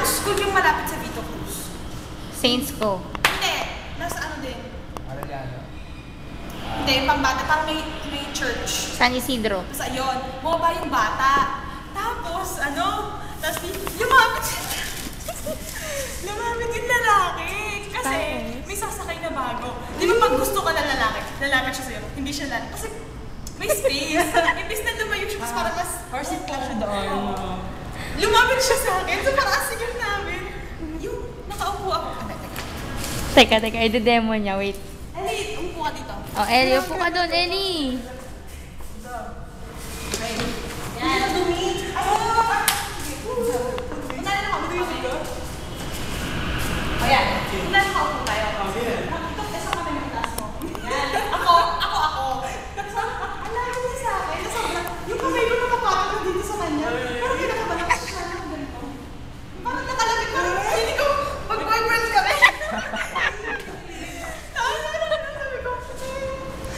Anong school yung malapit sa Vito Cruz? Saints ko. Hindi. Nasa ano din? Arellano. Hindi, pambata. Parang may church. San Isidro. Tapos ayun, bumaba yung bata. Tapos ano, tapos lumapit yung lalaki. Kasi may sasakay na bago. Di ba pag gusto ka na lalaki, lalapit siya sa'yo. Hindi siya lalaki. Kasi may space. Imbis na lumayo siya, para mas... Horse lang siya doon. Lumapit siya sa akin. So parang asigil namin. Yung nakaupo ako. Teka, i-demo niya. Wait. Ellie, umupo ka dito. Oh, Ellie, upo ka doon, Ellie. Yan. Dumi. Ayan. Ilan nakaupo tayo? Ito, isa kami ng class mo. Yan. Ako. Alam niya sa akin. Yung kamay ko nakapatong dito sa kanya. Parang kinakabalang ko siya ng ganito. Parang nakalamig ko. Hindi ko, mag-boyfriend kami. Sabi ko,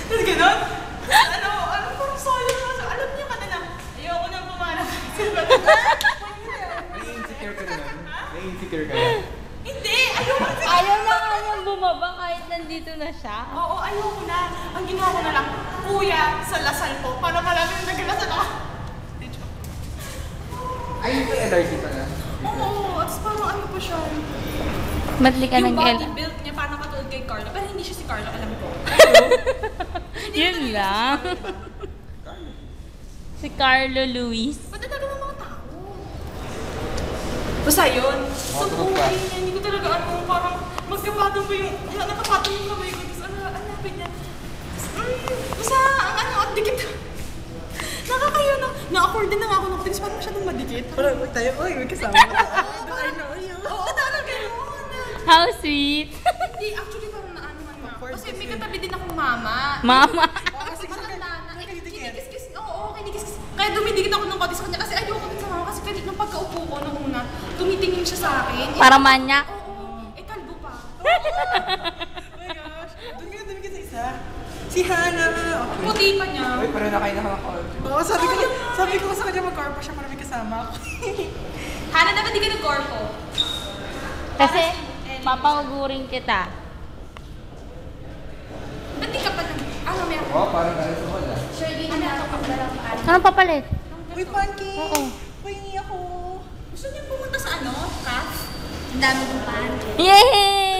tapos gano'n. Ano, parang sayang na. Alam niya ka na lang. Ayoko nang pumanap. Nai-insecure ka naman. Nai-insecure ka na. Hindi! Ayoko na. Ayaw na kanyang bumaba kahit nandito na siya. Oo, ayoko na. Ang ginawa ko na lang, kuya, sa lasal po. Para malaming naglasal ako. Ay, yung LRT pala. Oo, at parang ano pa siya. Matli ka Yung ng body build niya parang katulad kay Carlo. Pero hindi siya si Carlo, alam ko. Yun lang. Si Carlo Luis. Matatagal ng mga tao. Basta yun. So, okay niya. Hindi ko talaga ano, parang magkapatong ko yung, nakapatong yung kamay ko. Tapos hanapin niya. Basta, ang dikit. Nakakaya na. Na-awkward din na nga ako nung tinis. Parang masyadong madikit. Parang tayo, uy, may kasama. I know you. Oo, talaga yun. How sweet. Hindi, actually parang naano man nga. Kasi may katabi din akong mama. Mama. Kasi parang kinikis-kis. Oo, kinikis-kis. Kaya dumidikit ako ng konti sa kanya kasi ayoko din sa mama. Kasi kahit nung pagkaupo ko nung una, tumitingin siya sa akin. Para manya. Oo, kalbo pa. Oh my gosh. Doon ka na dumigit sa isa. Si Hannah. Okay. Puti pa niya. Uy, parang na kayo nakaka-call. Oo, sabi ko sa kanya mag-corpo siya para may kasama ako. Hana, dapat di ka nag-corpo. Kasi papaugurin kita. Ba't di ka pa nag... meron. Oo, parang ano sa wala. Shirley, ano ako pag dalang paan? Anong papalit? Uy, Panky! Oo. Uy, ako! Gusto niyo pumunta sa ano? Calf? Ang dami kong paan. Yay!